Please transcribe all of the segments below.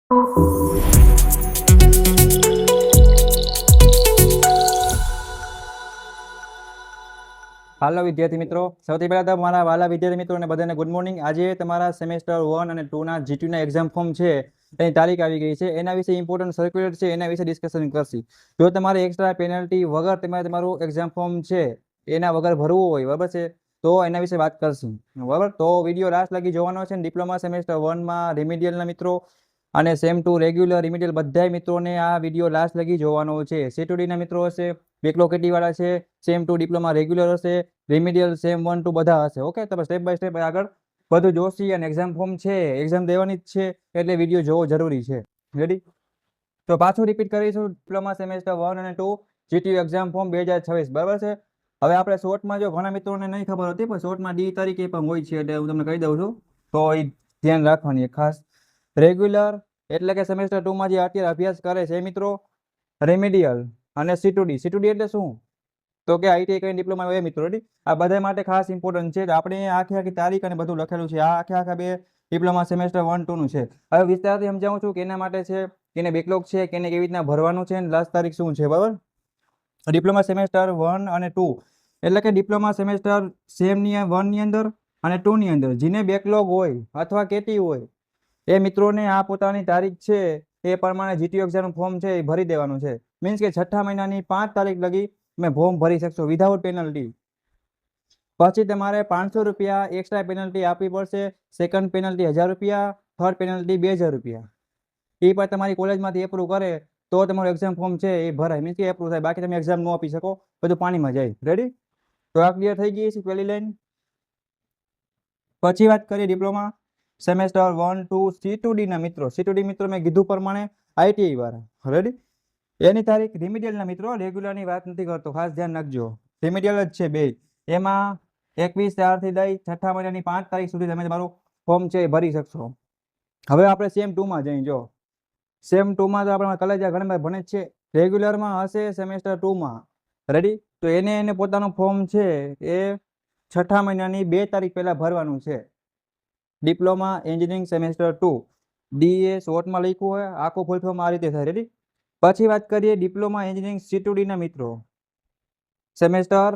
હાલો વિદ્યાર્થી મિત્રો, સૌથી પહેલા તો મારા વાલા વિદ્યાર્થી મિત્રોને બધાને ગુડ મોર્નિંગ। આજે તમારા સેમેસ્ટર 1 અને 2 ના જીટીયુના એક્ઝામ ફોર્મ છે એની તારીખ આવી ગઈ છે। એના વિશે ઇમ્પોર્ટન્ટ સર્ક્યુલર છે એના વિશે ડિસ્કશન કરશી। જો તમારે એક્સ્ટ્રા પેનલ્ટી વગર તમારું એક્ઝામ ફોર્મ છે એના વગર ભરવું હોય, બરાબર છે, તો એના વિશે વાત કરશું, બરાબર। તો વિડીયો લાસ્ટ લગી જોવાનો છે। ડિપ્લોમા સેમેસ્ટર 1 માં રિમિડિયલના મિત્રો અને સેમ 2 રેગ્યુલર રિમિડિયલ બધા મિત્રોને આ વિડીયો લાસ્ટ લગી જોવાનો છે। C2D ના મિત્રો હશે, બેકલોગ વાળા છે, સેમ 2 ડિપ્લોમા રેગ્યુલર હશે, રેમિડિયલ સેમ 1 2 બધા હશે। ઓકે, તમે સ્ટેપ બાય સ્ટેપ આગળ બધું જોશી અને એક્ઝામ ફોર્મ છે, એક્ઝામ દેવાની જ છે એટલે વિડીયો જોવો જરૂરી છે। રેડી? તો પાછું રિપીટ કરીશું, ડિપ્લોમા સેમેસ્ટર 1 અને 2 જીટીયુ એક્ઝામ ફોર્મ 2026, બરાબર છે। હવે આપણે શોર્ટમાં, જો ઘણા મિત્રોને નહીં ખબર હતી પણ શોર્ટમાં ડી તારીખે પણ હોય છે એટલે હું તમને કહી દઉં છું, તો એ ધ્યાન રાખવાની ખાસ। રેગ્યુલર એટલે કે સેમેસ્ટર 2 માં જે અત્યારે અભ્યાસ કરે છે મિત્રો, રેમિડિયલ અને C2D એટલે શું? તો કે આઈટીઆઈ કરીને ડિપ્લોમા હોય મિત્રો। રેડી? આ બધા માટે ખાસ ઇમ્પોર્ટન્ટ છે। આપણે આખી તારીખ અને બધું લખેલું છે। આ આખા બે ડિપ્લોમા સેમેસ્ટર 1 2 નું છે। હવે વિસ્તારથી સમજાવું છું કે એના માટે છે, કેને બેકલોગ છે, કેને કેવી રીતના ભરવાનું છે અને લાસ્ટ તારીખ શું છે, બરાબર। ડિપ્લોમા સેમેસ્ટર 1 અને 2 એટલે કે ડિપ્લોમા સેમેસ્ટર સેમ ની 1 ની અંદર અને 2 ની અંદર જેને બેકલોગ હોય અથવા કેટી હોય એ મિત્રોને આ પોતાની તારીખ છે એ પ્રમાણે જીટીયુ એક્ઝામ ફોર્મ છે એ ભરી દેવાનું છે। મીન્સ કે 6ઠા મહિનાની 5 તારીખ લગી તમે ફોર્મ ભરી શકશો વિધાઉટ પેનલ્ટી। પછી તમારે 500 રૂપિયા એક્સ્ટ્રા પેનલ્ટી આપવી પડશે। સેકન્ડ પેનલ્ટી 1000 રૂપિયા, થર્ડ પેનલ્ટી 2000 રૂપિયા। એ પણ તમારી કોલેજમાંથી એપ્રુવ કરે તો તમારું એક્ઝામ ફોર્મ છે એ ભરાય, મીન્સ કે એપ્રુવ થાય, બાકી તમે એક્ઝામ ન આપી શકો, બધું પાણીમાં જાય। રેડી? તો આ ક્લિયર થઈ ગઈ છે પહેલી લાઈન। પછી વાત કરીએ ડિપ્લોમા સેમેસ્ટર 1 2 C2D ના મિત્રો। C2D મિત્રો મેં કીધું પ્રમાણે આઈટીઆઈ વાળા। રેડી? એની તારીખ રિમિડિયલના મિત્રો, રેગ્યુલરની વાત નથી કરતો, ખાસ ધ્યાન રાખજો, રિમિડિયલ જ છે બે। એમાં 21/4 થી લઈ 6ઠા મહિનાની 5 તારીખ સુધી તમે તમારું ફોર્મ છે એ ભરી શકશો। હવે આપણે સેમ 2 માં જઈએ। જો સેમ 2 માં તો આપણે કલેજા ઘણા ભણે જ છે, રેગ્યુલરમાં હશે સેમેસ્ટર 2 માં। રેડી? તો એને પોતાનું ફોર્મ છે એ 6ઠા મહિનાની 2 તારીખ પહેલા ભરવાનું છે। ડિપ્લોમા એન્જિનિયરિંગ સેમેસ્ટર 2 ડી એ શોર્ટમાં લખ્યું હોય, આખું ફૂલ ફોર્મ આ રીતે થાય। રેડી? પછી વાત કરીએ ડિપ્લોમા એન્જિનિયરિંગ C2D ના મિત્રો, સેમેસ્ટર,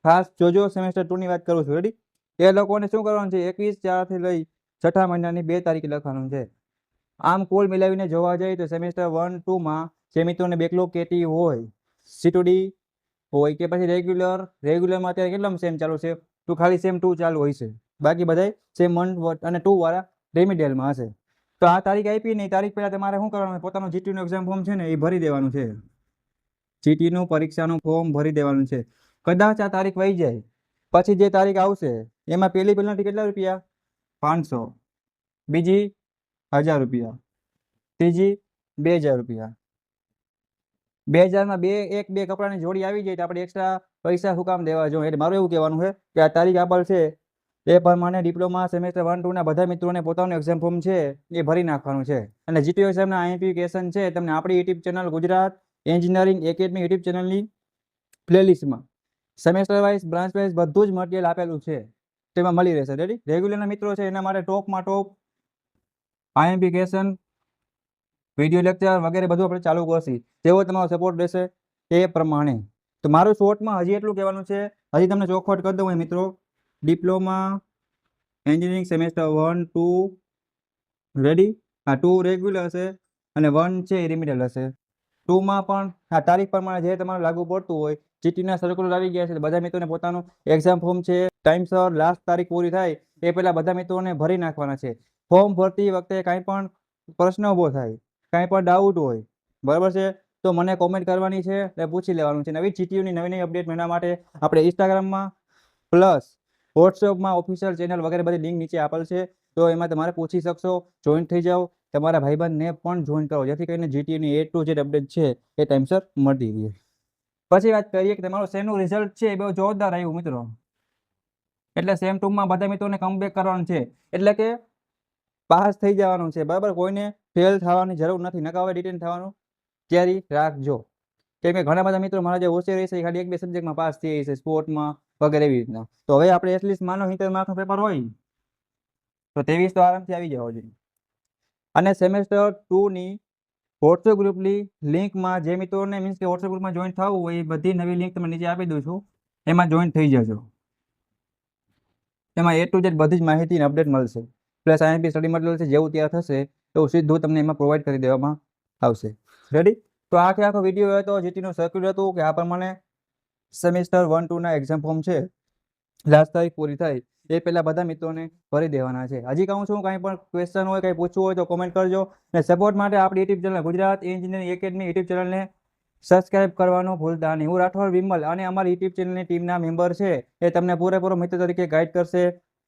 ખાસ જોજો સેમેસ્ટર 2 ની વાત કરું છું। રેડી? એ લોકોને શું કરવાનું છે, 21/4 થી લઈ 6ઠા મહિનાની 2 તારીખે લખવાનું છે। આમ કુલ મિલાવીને જોવા જઈએ તો સેમેસ્ટર 1 2 માં જે મિત્રોને બેકલોગ કેટી હોય, C2D હોય કે પછી રેગ્યુલરમાં અત્યારે કેટલામાં સેમ ચાલુ છે, તો ખાલી સેમ 2 ચાલુ હોય છે, બાકી બધા સેમ 1 અને 2 વાળા રેમિડિયલમાં હશે। તો આ તારીખ આપી ને તારીખ પહેલા તમારે શું કરવાનું, પોતાનું જીટીયુનું એક્ઝામ ફોર્મ છે ને એ ભરી દેવાનું છે। જીટીયુનું પરીક્ષાનું ફોર્મ ભરી દેવાનું છે। કદાચ આ તારીખ વહી જાય પછી જે તારીખ આવશે એમાં પહેલી પેનલ્ટી કેટલા રૂપિયા? 500, બીજી 1000 રૂપિયા, ત્રીજી 2000 રૂપિયા। 2000માં બે કપડાની જોડી આવી જાય તો આપણે એક્સ્ટ્રા પૈસા શું કામ દેવા જોઈએ? એટલે મારું એવું કહેવાનું છે કે આ તારીખ આપેલ છે એ પ્રમાણે ડિપ્લોમા સેમેસ્ટર 1 2 ના બધા મિત્રોને પોતાનું એક્ઝામ ફોર્મ છે એ ભરી નાખવાનું છે। અને જીટીયુ એક્ઝામના આઈએમપી ક્વેશ્ચન છે તમને આપણી YouTube channel Gujarat engineering academy YouTube ચેનલની પ્લેલિસ્ટમાં સેમેસ્ટર વાઇઝ, બ્રાન્ચ વાઇઝ બધું જ મટીરિયલ આપેલું છે, તેમાં મળી રહેશે। રેડી? રેગ્યુલરના મિત્રો છે એના માટે ટોપમાં ટોપ આઈએમપી ક્વેશ્ચન, વિડીયો લેક્ચર વગેરે બધું આપણે ચાલુ કરશી, જેવો તમારો સપોર્ટ રહેશે એ પ્રમાણે। તો મારું શોર્ટમાં હજી એટલું કહેવાનું છે, હજી તમને ચોખવટ કરી દઉં મિત્રો, ડિપ્લોમા એન્જિનિયરિંગ સેમેસ્ટર 1 2 રેડી, આ 2 રેગ્યુલર હશે અને 1 છે એ રિમિડિયલ હશે। 2 માં પણ આ તારીખ પ્રમાણે જે તમારું લાગુ પડતું હોય, જીટીયુના સર્ક્યુલર આવી ગયા છે, બધા મિત્રોને પોતાનું એક્ઝામ ફોર્મ છે ટાઈમસર લાસ્ટ તારીખ પૂરી થાય એ પહેલા બધા મિત્રોને ભરી નાખવાના છે। ફોર્મ ભરતી વખતે કાંઈ પણ પ્રશ્ન ઊભો થાય, કાંઈ પણ ડાઉટ હોય, બરાબર છે, તો મને કોમેન્ટ કરવાની છે એટલે પૂછી લેવાનું છે। નવી જીટીયુની નવી અપડેટ મેળવવા માટે આપણે ઇન્સ્ટાગ્રામમાં પ્લસ વોટ્સઅપમાં ઓફિશિયલ ચેનલ વગેરે બધી લિંક નીચે આપેલ છે, તો એમાં તમારે પૂછી શકશો, જોઈન થઈ જાઓ, તમારા ભાઈબંધને પણ જોઈન કરો, જેથી કરીને જીટીયુની A to Z અપડેટ છે એ ટાઈમસર મળતી રહે। પછી વાત કરીએ કે તમારું સેમનું રિઝલ્ટ છે એ બહુ જોરદાર આવ્યું મિત્રો, એટલે સેમ 2 માં બધા મિત્રોને કમબેક કરવાનું છે, એટલે કે પાસ થઈ જવાનું છે, બરાબર? કોઈને ફેલ થવાની જરૂર નથી, નકા હવે ડિટેન થવાનું તૈયારી રાખજો। કેમ કે ઘણા બધા મિત્રો મારા જે હોશિયાર રહેશે ખાલી 1 2 સબ્જેક્ટમાં પાસ થઈ છે, સ્પોર્ટમાં વગેરે એવી રીતના। તો હવે આપણે એટલીસ્ટ માનો 70 માર્કનું પેપર હોય તો 23 તો આરામથી આવી જવો જોઈએ। અને સેમેસ્ટર 2ની વોટ્સએપ ગ્રુપની લિંકમાં જે મિત્રોને મીન્સ કે વોટ્સએપ ગ્રુપમાં જોઈન થવું હોય એ બધી નવી લિંક તમે નીચે આપી દઉં છું, એમાં જોઈન થઈ જજો. એમાં A to Z બધી જ માહિતી અને અપડેટ મળશે. પ્લસ IMP સ્ટડી મટીરિયલ છે જેવું તૈયાર થશે એવું સીધું તમને એમાં પ્રોવાઈડ કરી દેવામાં આવશે. રેડી? તો આખો વિડીયો હતો જીટીનું સર્ક્યુલર હતું કે આ પ્રમાણે સેમેસ્ટર 1-2ના એક્ઝામ ફોર્મ છે લાસ્ટ તારીખ પૂરી થાય એ પહેલા બધા મિત્રોને ભરી દેવાના છે. હજી કહું છું કાંઈ પણ ક્વેશ્ચન હોય, કંઈ પૂછવું હોય તો કોમેન્ટ કરજો. અને સપોર્ટ માટે આપણી YouTube channel Gujarat engineering academy YouTube ચેનલને સબસ્ક્રાઇબ કરવાનું ભૂલતા નહીં. હું રાઠોડ વિમલ અને અમારી યુટ્યુબ ચેનલની ટીમના મેમ્બર છે એ તમને પૂરેપૂરો મિત્ર તરીકે ગાઈડ કરશે,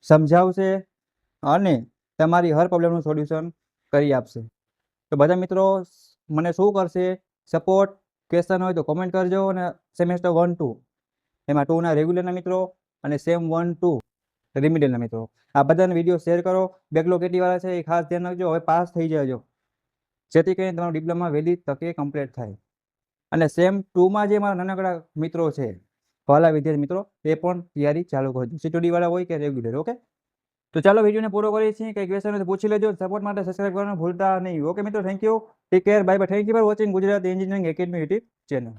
સમજાવશે અને તમારી હર પ્રોબ્લેમનું સોલ્યુશન કરી આપશે. તો બધા મિત્રો મને શું કરશે, સપોર્ટ ક્વેશ્ચન હોય તો કોમેન્ટ કરજો. અને સેમેસ્ટર 1-2 એમાં 2ના રેગ્યુલરના મિત્રો અને સેમ 1-2 રિમિડિયલના મિત્રો આ બધાને વિડીયો શેર કરો. બેકલોગ કેટલીવાળા છે એ ખાસ ધ્યાન રાખજો. હવે પાસ થઈ જજો જેથી કરીને તમારું ડિપ્લોમા વહેલી તકે કમ્પ્લીટ થાય. અને સેમ 2માં જે મારા નાનકડા મિત્રો છે, પહેલા વિદ્યાર્થી મિત્રો, એ પણ તૈયારી ચાલુ કરજો, CTD વાળા હોય કે રેગ્યુલર. ઓકે, તો ચાલો વિડીયોને પૂરો કરીએ છીએ. કંઈ ક્વેશ્ચન હોય તો પૂછી લેજો. સપોર્ટ માટે સબસ્ક્રાઇબ કરવાનું ભૂલતા નહીં. ઓકે મિત્રો, thank you, take care, bye bye. Thank you for watching Gujarat engineering academy YouTube channel.